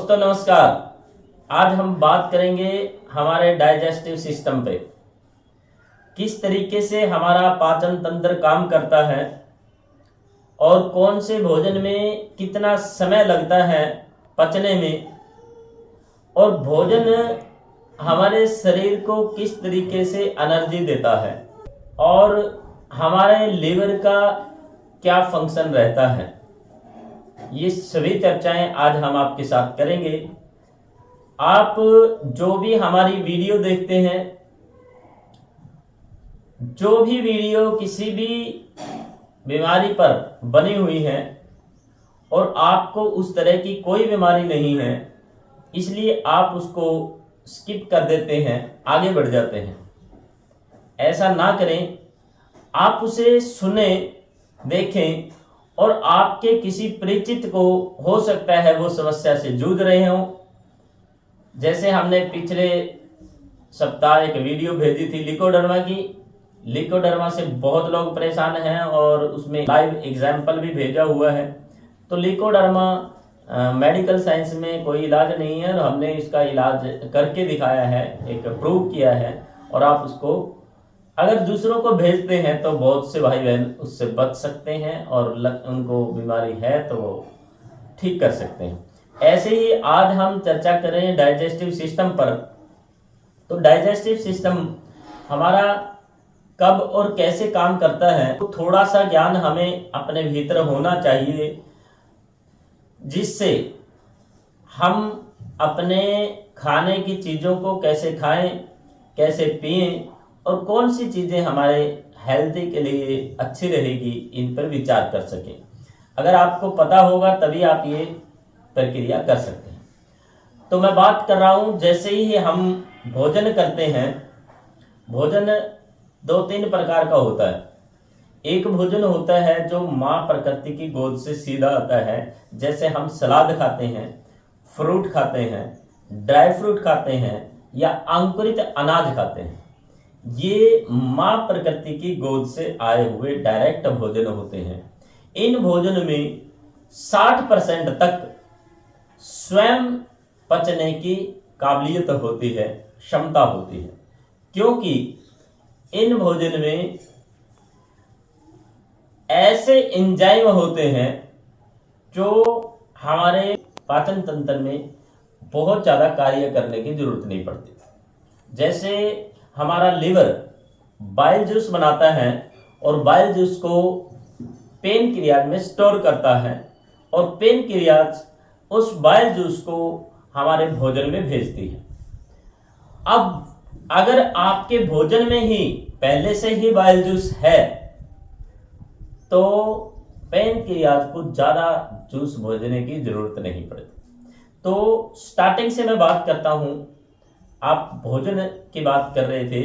दोस्तों नमस्कार। आज हम बात करेंगे हमारे डाइजेस्टिव सिस्टम पे, किस तरीके से हमारा पाचन तंत्र काम करता है और कौन से भोजन में कितना समय लगता है पचने में, और भोजन हमारे शरीर को किस तरीके से एनर्जी देता है और हमारे लिवर का क्या फंक्शन रहता है। ये सभी चर्चाएं आज हम आपके साथ करेंगे। आप जो भी हमारी वीडियो देखते हैं, जो भी वीडियो किसी भी बीमारी पर बनी हुई है और आपको उस तरह की कोई बीमारी नहीं है, इसलिए आप उसको स्किप कर देते हैं, आगे बढ़ जाते हैं। ऐसा ना करें, आप उसे सुने, देखें और आपके किसी परिचित को हो सकता है वो समस्या से जूझ रहे हों। जैसे हमने पिछले सप्ताह एक वीडियो भेजी थी लिकोडर्मा की। लिकोडर्मा से बहुत लोग परेशान हैं और उसमें लाइव एग्जाम्पल भी भेजा हुआ है। तो लिकोडर्मा मेडिकल साइंस में कोई इलाज नहीं है, हमने इसका इलाज करके दिखाया है, एक प्रूव किया है। और आप उसको अगर दूसरों को भेजते हैं तो बहुत से भाई बहन उससे बच सकते हैं और उनको बीमारी है तो वो ठीक कर सकते हैं। ऐसे ही आज हम चर्चा करें डाइजेस्टिव सिस्टम पर। तो डाइजेस्टिव सिस्टम हमारा कब और कैसे काम करता है, तो थोड़ा सा ज्ञान हमें अपने भीतर होना चाहिए, जिससे हम अपने खाने की चीज़ों को कैसे खाएं, कैसे पिएं और कौन सी चीज़ें हमारे हेल्दी के लिए अच्छी रहेगी, इन पर विचार कर सकें। अगर आपको पता होगा तभी आप ये प्रक्रिया कर सकते हैं। तो मैं बात कर रहा हूँ, जैसे ही हम भोजन करते हैं, भोजन 2-3 प्रकार का होता है। एक भोजन होता है जो माँ प्रकृति की गोद से सीधा आता है, जैसे हम सलाद खाते हैं, फ्रूट खाते हैं, ड्राई फ्रूट खाते हैं या अंकुरित अनाज खाते हैं। ये माँ प्रकृति की गोद से आए हुए डायरेक्ट भोजन होते हैं। इन भोजन में 60% तक स्वयं पचने की काबिलियत होती है, क्षमता होती है, क्योंकि इन भोजन में ऐसे एंजाइम होते हैं जो हमारे पाचन तंत्र में बहुत ज़्यादा कार्य करने की जरूरत नहीं पड़ती। जैसे हमारा लिवर बाइल जूस बनाता है और बाइल जूस को पेन क्रियाज में स्टोर करता है और पेन क्रियाज उस बाइल जूस को हमारे भोजन में भेजती है। अब अगर आपके भोजन में ही पहले से ही बाइल जूस है तो पेन क्रियाज को ज़्यादा जूस भेजने की जरूरत नहीं पड़ती। तो स्टार्टिंग से मैं बात करता हूँ। आप भोजन की बात कर रहे थे,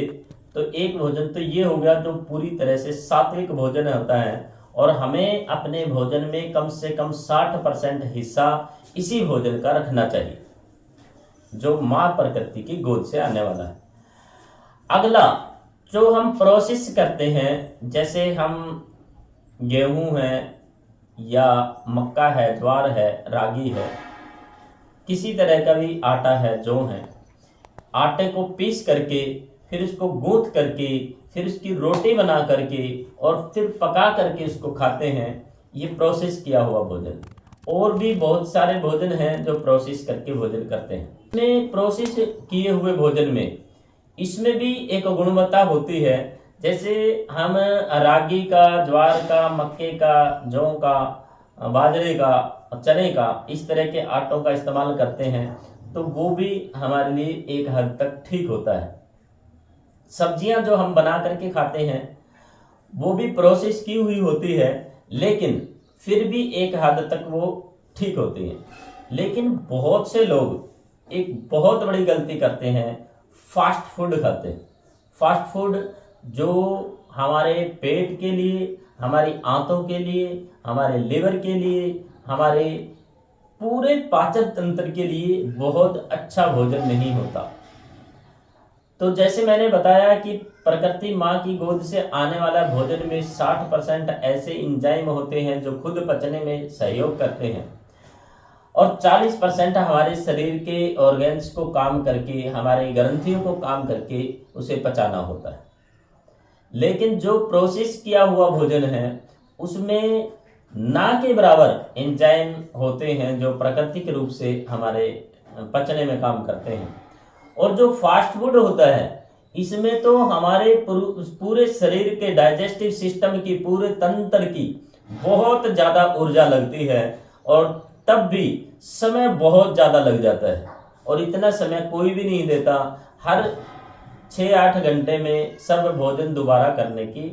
तो एक भोजन तो ये हो गया जो पूरी तरह से सात्विक भोजन होता है और हमें अपने भोजन में कम से कम 60% हिस्सा इसी भोजन का रखना चाहिए, जो माँ प्रकृति की गोद से आने वाला है। अगला जो हम प्रोसेस करते हैं, जैसे हम गेहूं है या मक्का है, ज्वार है, रागी है, किसी तरह का भी आटा है, जौ है, आटे को पीस करके फिर उसको गूंथ करके फिर उसकी रोटी बना करके और फिर पका करके उसको खाते हैं। ये प्रोसेस किया हुआ भोजन। और भी बहुत सारे भोजन हैं जो प्रोसेस करके भोजन करते हैं। इसमें प्रोसेस किए हुए भोजन में इसमें भी एक गुणवत्ता होती है। जैसे हम रागी का, ज्वार का, मक्के का, जौ का, बाजरे का, चने का, इस तरह के आटों का इस्तेमाल करते हैं, तो वो भी हमारे लिए एक हद तक ठीक होता है। सब्जियां जो हम बना करके खाते हैं वो भी प्रोसेस की हुई होती है, लेकिन फिर भी एक हद तक वो ठीक होती है। लेकिन बहुत से लोग एक बहुत बड़ी गलती करते हैं, फास्ट फूड खाते हैं। फास्ट फूड जो हमारे पेट के लिए, हमारी आंतों के लिए, हमारे लिवर के लिए, हमारे पूरे पाचन तंत्र के लिए बहुत अच्छा भोजन नहीं होता। तो जैसे मैंने बताया कि प्रकृति माँ की गोद से आने वाला भोजन में 60% ऐसे एंजाइम होते हैं जो खुद पचने में सहयोग करते हैं। और 40% हमारे शरीर के ऑर्गन्स को काम करके, हमारे ग्रंथियों को काम करके उसे पचाना होता है। लेकिन जो प्रोसेस किया हुआ भोजन है उसमें ना के बराबर एंजाइम होते हैं जो प्राकृतिक रूप से हमारे पचने में काम करते हैं। और जो फास्ट फूड होता है इसमें तो हमारे पूरे शरीर के डाइजेस्टिव सिस्टम की, पूरे तंत्र की बहुत ज़्यादा ऊर्जा लगती है और तब भी समय बहुत ज़्यादा लग जाता है। और इतना समय कोई भी नहीं देता। हर 6-8 घंटे में सब भोजन दोबारा करने की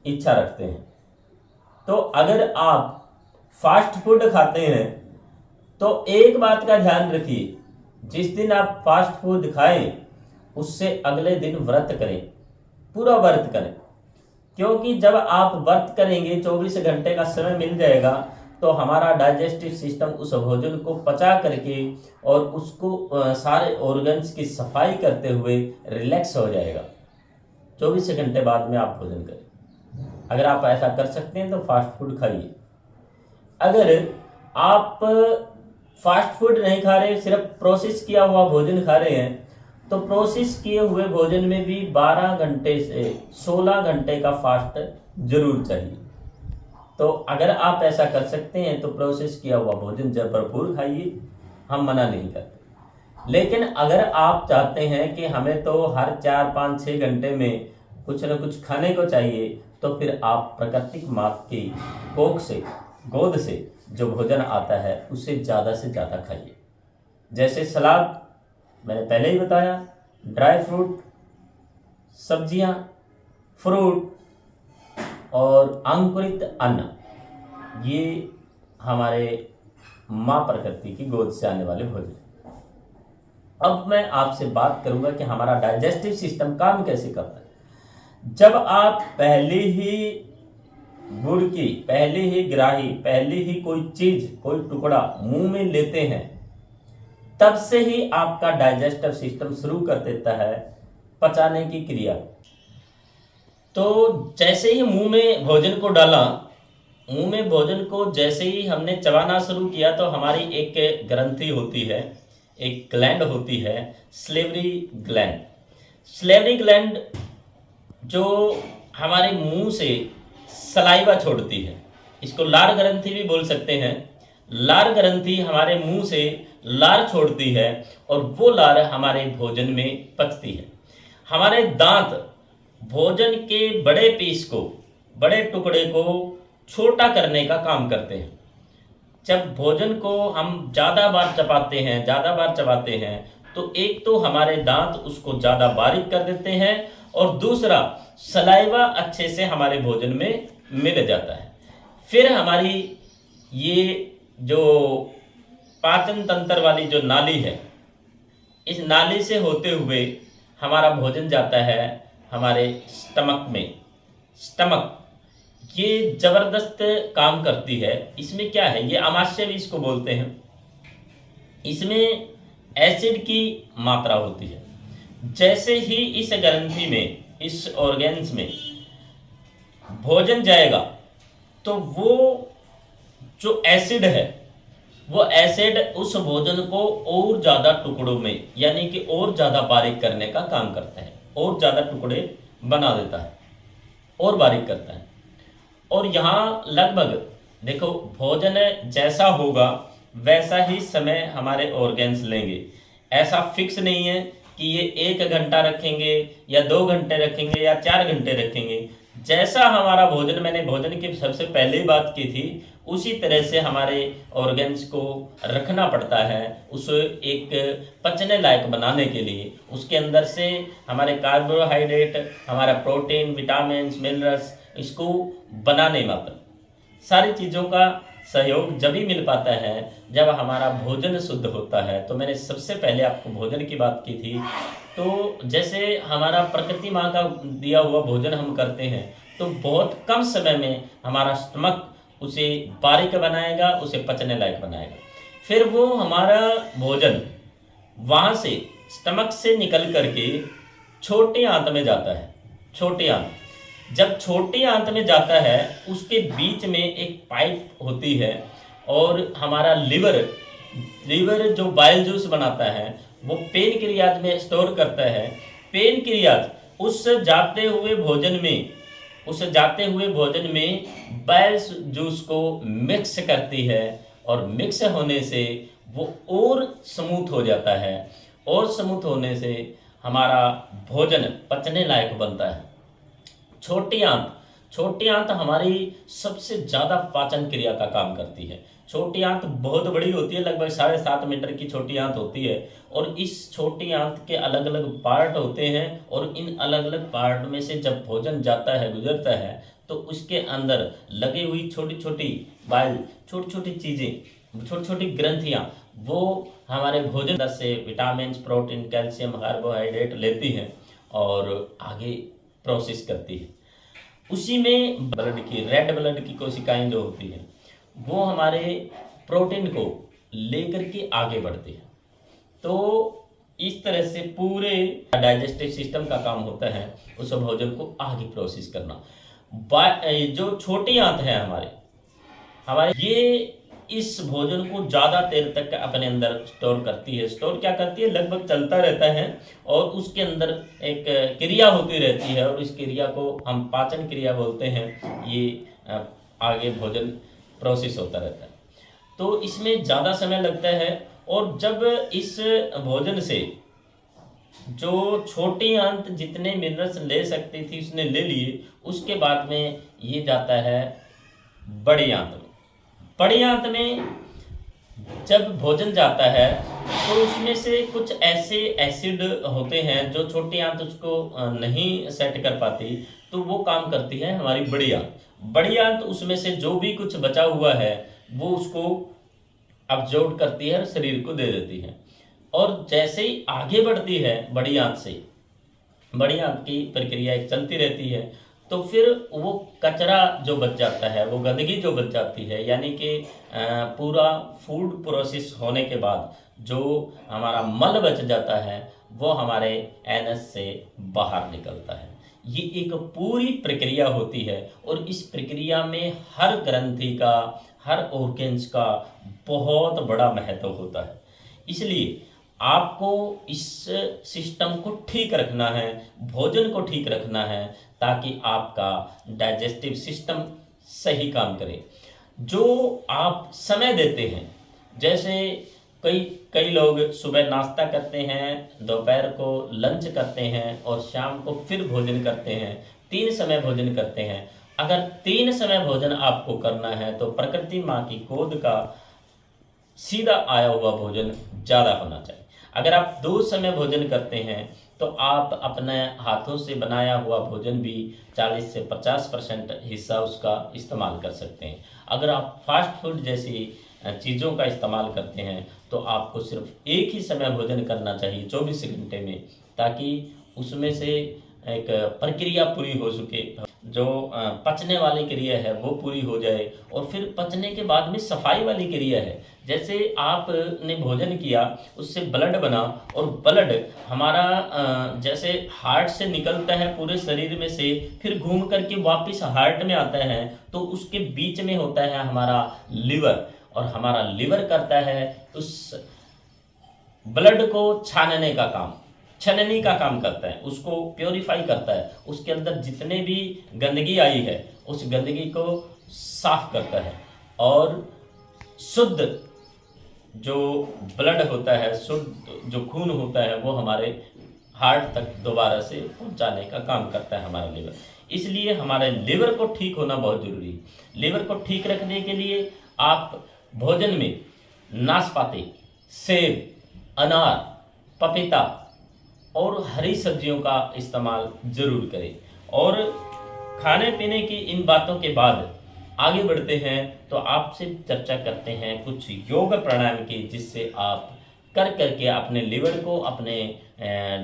इच्छा रखते हैं। तो अगर आप फास्ट फूड खाते हैं तो एक बात का ध्यान रखिए, जिस दिन आप फास्ट फूड खाएं उससे अगले दिन व्रत करें, पूरा व्रत करें। क्योंकि जब आप व्रत करेंगे 24 घंटे का समय मिल जाएगा तो हमारा डाइजेस्टिव सिस्टम उस भोजन को पचा करके और उसको सारे ऑर्गन्स की सफाई करते हुए रिलैक्स हो जाएगा। 24 घंटे बाद में आप भोजन करें। अगर आप ऐसा कर सकते हैं तो फास्ट फूड खाइए। अगर आप फास्ट फूड नहीं खा रहे, सिर्फ प्रोसेस किया हुआ भोजन खा रहे हैं, तो प्रोसेस किए हुए भोजन में भी 12 घंटे से 16 घंटे का फास्ट जरूर चाहिए। तो अगर आप ऐसा कर सकते हैं तो प्रोसेस किया हुआ भोजन जब भरपूर खाइए, हम मना नहीं करते। लेकिन अगर आप चाहते हैं कि हमें तो हर 4, 5, 6 घंटे में कुछ न कुछ खाने को चाहिए, तो फिर आप प्राकृतिक माँ की कोख से, गोद से जो भोजन आता है उसे ज़्यादा से ज़्यादा खाइए। जैसे सलाद मैंने पहले ही बताया, ड्राई फ्रूट, सब्जियां, फ्रूट और अंकुरित अन्न, ये हमारे माँ प्रकृति की गोद से आने वाले भोजन। अब मैं आपसे बात करूंगा कि हमारा डाइजेस्टिव सिस्टम काम कैसे करता है। जब आप पहले ही गुड़ की, पहले ही ग्राही, पहले ही कोई चीज, कोई टुकड़ा मुंह में लेते हैं, तब से ही आपका डाइजेस्टिव सिस्टम शुरू कर देता है पचाने की क्रिया। तो जैसे ही मुंह में भोजन को डाला, मुंह में भोजन को जैसे ही हमने चबाना शुरू किया तो हमारी एक ग्रंथि होती है, एक ग्लैंड होती है, सलेवरी ग्लैंड। सलेवरी ग्लैंड जो हमारे मुंह से सलाइवा छोड़ती है, इसको लार ग्रंथि भी बोल सकते हैं। लार ग्रंथि हमारे मुंह से लार छोड़ती है और वो लार हमारे भोजन में पचती है। हमारे दांत भोजन के बड़े पीस को, बड़े टुकड़े को छोटा करने का काम करते हैं। जब भोजन को हम ज़्यादा बार चबाते हैं तो एक तो हमारे दांत उसको ज़्यादा बारीक कर देते हैं और दूसरा सलाइवा अच्छे से हमारे भोजन में मिल जाता है। फिर हमारी ये जो पाचन तंत्र वाली जो नाली है, इस नाली से होते हुए हमारा भोजन जाता है हमारे स्टमक में। स्टमक ये जबरदस्त काम करती है। इसमें क्या है, ये आमाशय भी इसको बोलते हैं। इसमें एसिड की मात्रा होती है। जैसे ही इस ग्रंथि में, इस ऑर्गन्स में भोजन जाएगा तो वो जो एसिड है, वो एसिड उस भोजन को और ज़्यादा टुकड़ों में, यानी कि और ज़्यादा बारीक करने का काम करता है, और ज़्यादा टुकड़े बना देता है और बारीक करता है। और यहाँ लगभग देखो, भोजन जैसा होगा वैसा ही समय हमारे ऑर्गन्स लेंगे। ऐसा फिक्स नहीं है कि ये 1 घंटा रखेंगे या 2 घंटे रखेंगे या 4 घंटे रखेंगे। जैसा हमारा भोजन, मैंने भोजन की सबसे पहले ही बात की थी, उसी तरह से हमारे ऑर्गन्स को रखना पड़ता है। उसे एक पचने लायक बनाने के लिए उसके अंदर से हमारे कार्बोहाइड्रेट, हमारा प्रोटीन, विटामिन, मिनरल्स, इसको बनाने में मतलब सारी चीज़ों का सहयोग जब ही मिल पाता है जब हमारा भोजन शुद्ध होता है। तो मैंने सबसे पहले आपको भोजन की बात की थी। तो जैसे हमारा प्रकृति माँ का दिया हुआ भोजन हम करते हैं तो बहुत कम समय में हमारा स्टमक उसे बारीक बनाएगा, उसे पचने लायक बनाएगा। फिर वो हमारा भोजन वहाँ से स्टमक से निकल करके छोटे आंत में जाता है। छोटे आंत, जब छोटी आंत में जाता है उसके बीच में एक पाइप होती है, और हमारा लिवर लिवर जो बाइल जूस बनाता है वो पेन क्रियाज में स्टोर करता है। पेन क्रियाज उस जाते हुए भोजन में बाइल जूस को मिक्स करती है और मिक्स होने से वो और स्मूथ हो जाता है और स्मूथ होने से हमारा भोजन पचने लायक बनता है। छोटी आंत छोटी आंत हमारी सबसे ज़्यादा पाचन क्रिया का काम करती है। छोटी आंत बहुत बड़ी होती है, लगभग 7.5 मीटर की छोटी आंत होती है और इस छोटी आंत के अलग अलग पार्ट होते हैं और इन अलग अलग पार्ट में से जब भोजन जाता है गुजरता है तो उसके अंदर लगी हुई छोटी छोटी बाइल, छोटी छोटी चीज़ें, छोटी छोटी ग्रंथियाँ वो हमारे भोजन से विटामिन, प्रोटीन, कैल्शियम, कार्बोहाइड्रेट लेती हैं और आगे प्रोसेस करती है। उसी में रेड ब्लड की कोशिकाएं जो होती हैं वो हमारे प्रोटीन को लेकर के आगे बढ़ती है। तो इस तरह से पूरे डाइजेस्टिव सिस्टम का काम होता है उस भोजन को आगे प्रोसेस करना। जो छोटी आंत है हमारे ये इस भोजन को ज़्यादा देर तक अपने अंदर स्टोर करती है। स्टोर क्या करती है, लगभग चलता रहता है और उसके अंदर एक क्रिया होती रहती है और इस क्रिया को हम पाचन क्रिया बोलते हैं। ये आगे भोजन प्रोसेस होता रहता है तो इसमें ज़्यादा समय लगता है। और जब इस भोजन से जो छोटी आंत जितने मिनरल्स ले सकती थी उसने ले लिए, उसके बाद में ये जाता है बड़ी आंत में। बड़ी आंत में जब भोजन जाता है तो उसमें से कुछ ऐसे एसिड होते हैं जो छोटी आंत उसको नहीं सेट कर पाती, तो वो काम करती है हमारी बड़ी आंत। बड़ी आंत उसमें से जो भी कुछ बचा हुआ है वो उसको अब्जॉर्ब करती है और शरीर को दे देती है। और जैसे ही आगे बढ़ती है बड़ी आंत से, बड़ी आंत की प्रक्रिया एक चलती रहती है, तो फिर वो कचरा जो बच जाता है, वो गंदगी जो बच जाती है, यानी कि पूरा फूड प्रोसेस होने के बाद जो हमारा मल बच जाता है वो हमारे एनस से बाहर निकलता है। ये एक पूरी प्रक्रिया होती है और इस प्रक्रिया में हर ग्रंथि का, हर ऑर्गेन्स का बहुत बड़ा महत्व होता है। इसलिए आपको इस सिस्टम को ठीक रखना है, भोजन को ठीक रखना है, ताकि आपका डाइजेस्टिव सिस्टम सही काम करे। जो आप समय देते हैं, जैसे कई लोग सुबह नाश्ता करते हैं, दोपहर को लंच करते हैं और शाम को फिर भोजन करते हैं, 3 समय भोजन करते हैं। अगर 3 समय भोजन आपको करना है तो प्रकृति माँ की गोद का सीधा आया हुआ भोजन ज़्यादा होना चाहिए। अगर आप 2 समय भोजन करते हैं तो आप अपने हाथों से बनाया हुआ भोजन भी 40 से 50% हिस्सा उसका इस्तेमाल कर सकते हैं। अगर आप फास्ट फूड जैसी चीज़ों का इस्तेमाल करते हैं तो आपको सिर्फ एक ही समय भोजन करना चाहिए 24 घंटे में, ताकि उसमें से एक प्रक्रिया पूरी हो सके, जो पचने वाली क्रिया है वो पूरी हो जाए। और फिर पचने के बाद में सफाई वाली क्रिया है, जैसे आपने भोजन किया उससे ब्लड बना और ब्लड हमारा जैसे हार्ट से निकलता है पूरे शरीर में से, फिर घूम करके वापस हार्ट में आता है, तो उसके बीच में होता है हमारा लिवर, और हमारा लिवर करता है उस ब्लड को छानने का काम करता है, उसको प्योरीफाई करता है, उसके अंदर जितने भी गंदगी आई है उस गंदगी को साफ करता है और शुद्ध जो ब्लड होता है, शुद्ध जो खून होता है वो हमारे हार्ट तक दोबारा से पहुंचाने का काम करता है हमारा लिवर। इसलिए हमारे लिवर को ठीक होना बहुत जरूरी है। लिवर को ठीक रखने के लिए आप भोजन में नाशपाती, सेब, अनार, पपीता और हरी सब्जियों का इस्तेमाल जरूर करें। और खाने पीने की इन बातों के बाद आगे बढ़ते हैं तो आपसे चर्चा करते हैं कुछ योग प्राणायाम की, जिससे आप कर करके अपने लिवर को, अपने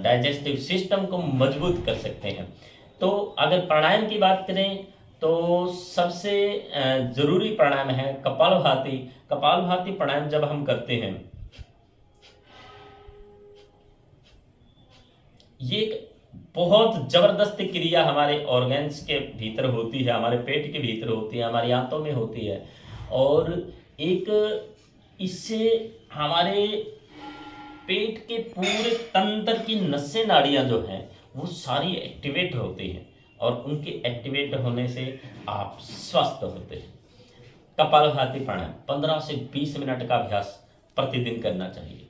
डाइजेस्टिव सिस्टम को मजबूत कर सकते हैं। तो अगर प्राणायाम की बात करें तो सबसे ज़रूरी प्राणायाम है कपालभाति। कपालभाति प्राणायाम जब हम करते हैं, ये एक बहुत ज़बरदस्त क्रिया हमारे ऑर्गन्स के भीतर होती है, हमारे पेट के भीतर होती है, हमारी आंतों में होती है। और एक इससे हमारे पेट के पूरे तंत्र की नसें नाड़ियाँ जो हैं वो सारी एक्टिवेट होती हैं, और उनके एक्टिवेट होने से आप स्वस्थ होते हैं। कपालभाति प्राणायाम 15 से 20 मिनट का अभ्यास प्रतिदिन करना चाहिए।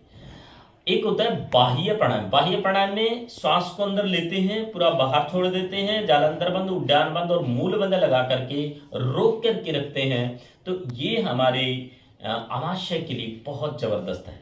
एक होता है बाह्य प्राणायाम। बाह्य प्राणायाम में श्वास को अंदर लेते हैं, पूरा बाहर छोड़ देते हैं, जालंधर बंद, उड्डान बंद और मूल बंद लगा करके रोक करके रखते हैं। तो ये हमारे आमाशय के लिए बहुत जबरदस्त है।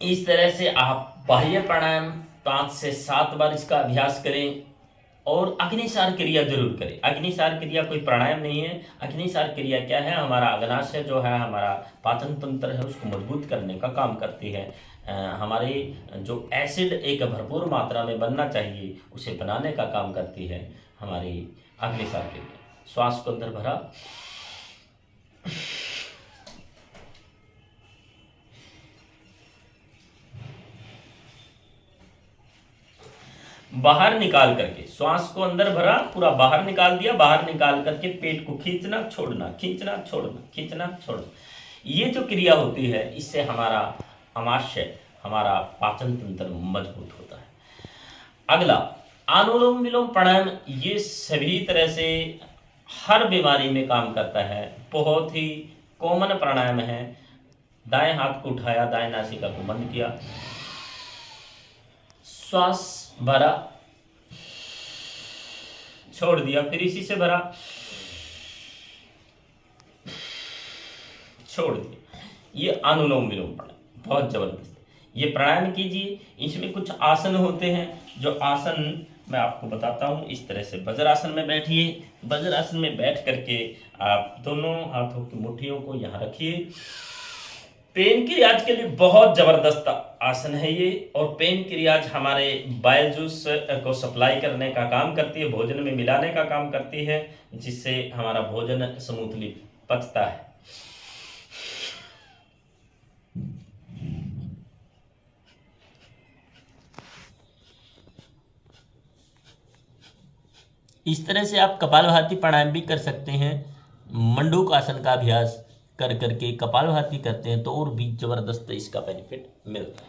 इस तरह से आप बाह्य प्राणायाम 5 से 7 बार इसका अभ्यास करें, और अग्निसार क्रिया जरूर करें। अग्निसार क्रिया कोई प्राणायाम नहीं है। अग्निसार क्रिया क्या है? हमारा अग्नाशय जो है, हमारा पाचन तंत्र है, उसको मजबूत करने का काम करती है। हमारे जो एसिड एक भरपूर मात्रा में बनना चाहिए उसे बनाने का काम करती है हमारी अग्निसार क्रिया। श्वास को अंदर भरा, बाहर निकाल करके, श्वास को अंदर भरा, पूरा बाहर निकाल दिया, बाहर निकाल करके पेट को खींचना छोड़ना, खींचना छोड़ना, खींचना छोड़ना। ये जो क्रिया होती है इससे हमारा आमाशय, हमारा पाचन तंत्र मजबूत होता है। अगला अनुलोम विलोम प्राणायाम। ये सभी तरह से हर बीमारी में काम करता है, बहुत ही कॉमन प्राणायाम है। दाएं हाथ को उठाया, दाएं नासिका को बंद किया, श्वास भरा, छोड़ दिया, फिर इसी से भरा, छोड़ दिया। ये अनुलोम विलोम प्राणायाम बहुत जबरदस्त है। ये प्राणायाम कीजिए। इसमें कुछ आसन होते हैं, जो आसन मैं आपको बताता हूं। इस तरह से वज्रासन में बैठिए। वज्रासन में बैठ करके आप दोनों हाथों की मुट्ठियों को यहाँ रखिए। पेन की रियाज के लिए बहुत जबरदस्त आसन है ये, और पेन की रियाज हमारे बाइल जूस को सप्लाई करने का काम करती है, भोजन में मिलाने का काम करती है, जिससे हमारा भोजन स्मूथली पचता है। इस तरह से आप कपालभाति प्राणायाम भी कर सकते हैं। मंडूक आसन का अभ्यास कर करके कपालभाति करते हैं तो और भी जबरदस्त इसका बेनिफिट मिलता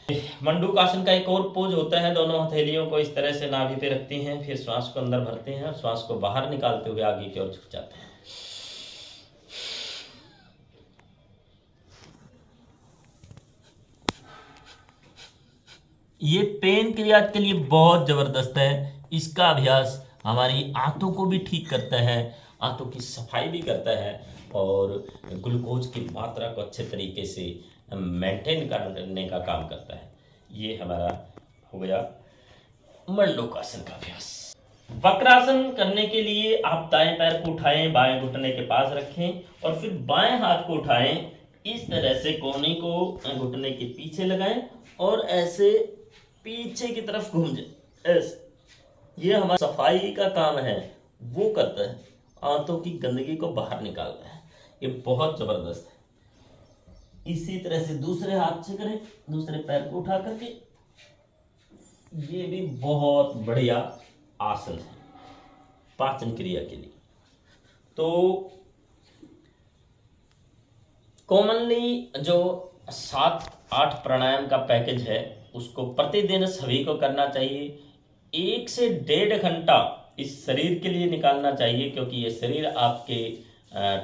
है। मंडूक आसन का एक और पोज होता है। दोनों हथेलियों को इस तरह से नाभि पे रखते हैं, फिर श्वास को अंदर भरते हैं, श्वास को बाहर निकालते हुए आगे की ओर झुक जाते हैं। ये पेन क्रिया के लिए बहुत जबरदस्त है। इसका अभ्यास हमारी आंतों को भी ठीक करता है, आंतों की सफाई भी करता है, और ग्लूकोज की मात्रा को अच्छे तरीके से मेंटेन करने का काम करता है। ये हमारा हो गया मंडूक आसन का अभ्यास। वक्रासन करने के लिए आप दाएं पैर को उठाएं, बाएं घुटने के पास रखें, और फिर बाएं हाथ को उठाएं, इस तरह से कोहनी को घुटने के पीछे लगाएं और ऐसे पीछे की तरफ घूम जाए। ऐसे ये हमारा सफाई का काम है, वो करता है, आंतों की गंदगी को बाहर निकालता है। ये बहुत जबरदस्त है। इसी तरह से दूसरे हाथ से करें, दूसरे पैर को उठा करके। ये भी बहुत बढ़िया आसन है पाचन क्रिया के लिए। तो कॉमनली जो 7-8 प्राणायाम का पैकेज है उसको प्रतिदिन सभी को करना चाहिए। 1 से 1.5 घंटा इस शरीर के लिए निकालना चाहिए, क्योंकि ये शरीर आपके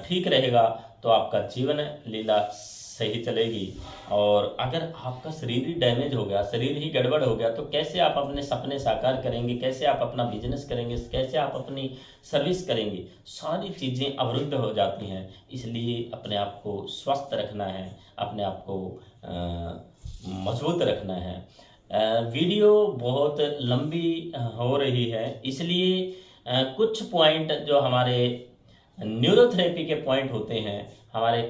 ठीक रहेगा तो आपका जीवन लीला सही चलेगी। और अगर आपका शरीर ही डैमेज हो गया, शरीर ही गड़बड़ हो गया, तो कैसे आप अपने सपने साकार करेंगे, कैसे आप अपना बिजनेस करेंगे, कैसे आप अपनी सर्विस करेंगे? सारी चीज़ें अवरुद्ध हो जाती हैं। इसलिए अपने आप को स्वस्थ रखना है, अपने आप को मजबूत रखना है। वीडियो बहुत लंबी हो रही है, इसलिए कुछ पॉइंट जो हमारे न्यूरोथेरेपी के पॉइंट होते हैं, हमारे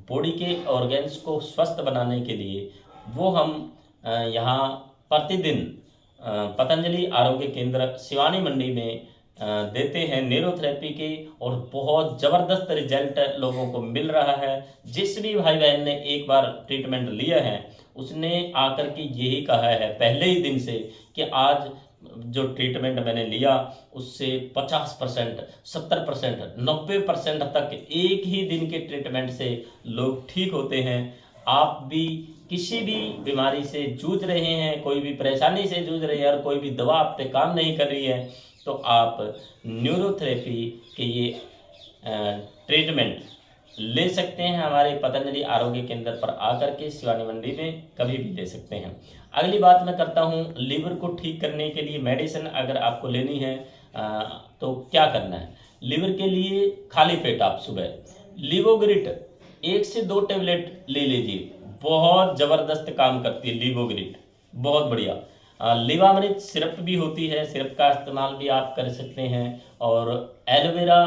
बॉडी के ऑर्गन्स को स्वस्थ बनाने के लिए, वो हम यहाँ प्रतिदिन पतंजलि आरोग्य केंद्र शिवानी मंडी में देते हैं न्यूरोथेरेपी के, और बहुत ज़बरदस्त रिजल्ट लोगों को मिल रहा है। जिस भी भाई बहन ने एक बार ट्रीटमेंट लिया है उसने आकर के यही कहा है पहले ही दिन से कि आज जो ट्रीटमेंट मैंने लिया उससे 50%, 70%, 90% तक एक ही दिन के ट्रीटमेंट से लोग ठीक होते हैं। आप भी किसी भी बीमारी से जूझ रहे हैं, कोई भी परेशानी से जूझ रहे हैं और कोई भी दवा आप पे काम नहीं कर रही है, तो आप न्यूरोथेरेपी के ये ट्रीटमेंट ले सकते हैं। हमारे पतंजलि आरोग्य केंद्र पर आकर के शिवानी मंडी में कभी भी ले सकते हैं। अगली बात मैं करता हूँ, लीवर को ठीक करने के लिए मेडिसिन अगर आपको लेनी है तो क्या करना है। लीवर के लिए खाली पेट आप सुबह लिवोग्रिट 1 से 2 टेबलेट ले लीजिए, बहुत ज़बरदस्त काम करती है लिवोग्रिट, बहुत बढ़िया। लिवामृत सिरप भी होती है, सिरप का इस्तेमाल भी आप कर सकते हैं। और एलोवेरा,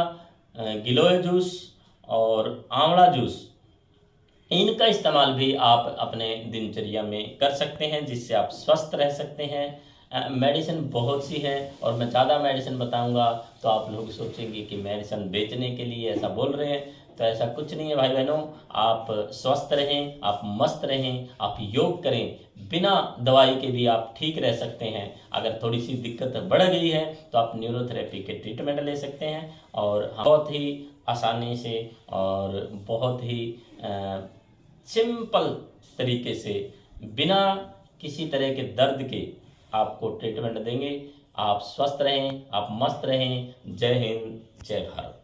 गिलोय जूस और आंवला जूस, इनका इस्तेमाल भी आप अपने दिनचर्या में कर सकते हैं, जिससे आप स्वस्थ रह सकते हैं। मेडिसिन बहुत सी हैं और मैं ज़्यादा मेडिसिन बताऊंगा तो आप लोग सोचेंगे कि मेडिसिन बेचने के लिए ऐसा बोल रहे हैं, तो ऐसा कुछ नहीं है भाई बहनों। आप स्वस्थ रहें, आप मस्त रहें, आप योग करें, बिना दवाई के भी आप ठीक रह सकते हैं। अगर थोड़ी सी दिक्कत बढ़ गई है तो आप न्यूरोथेरेपी के ट्रीटमेंट ले सकते हैं, और बहुत ही आसानी से और बहुत ही सिंपल तरीके से बिना किसी तरह के दर्द के आपको ट्रीटमेंट देंगे। आप स्वस्थ रहें, आप मस्त रहें। जय हिंद, जय भारत।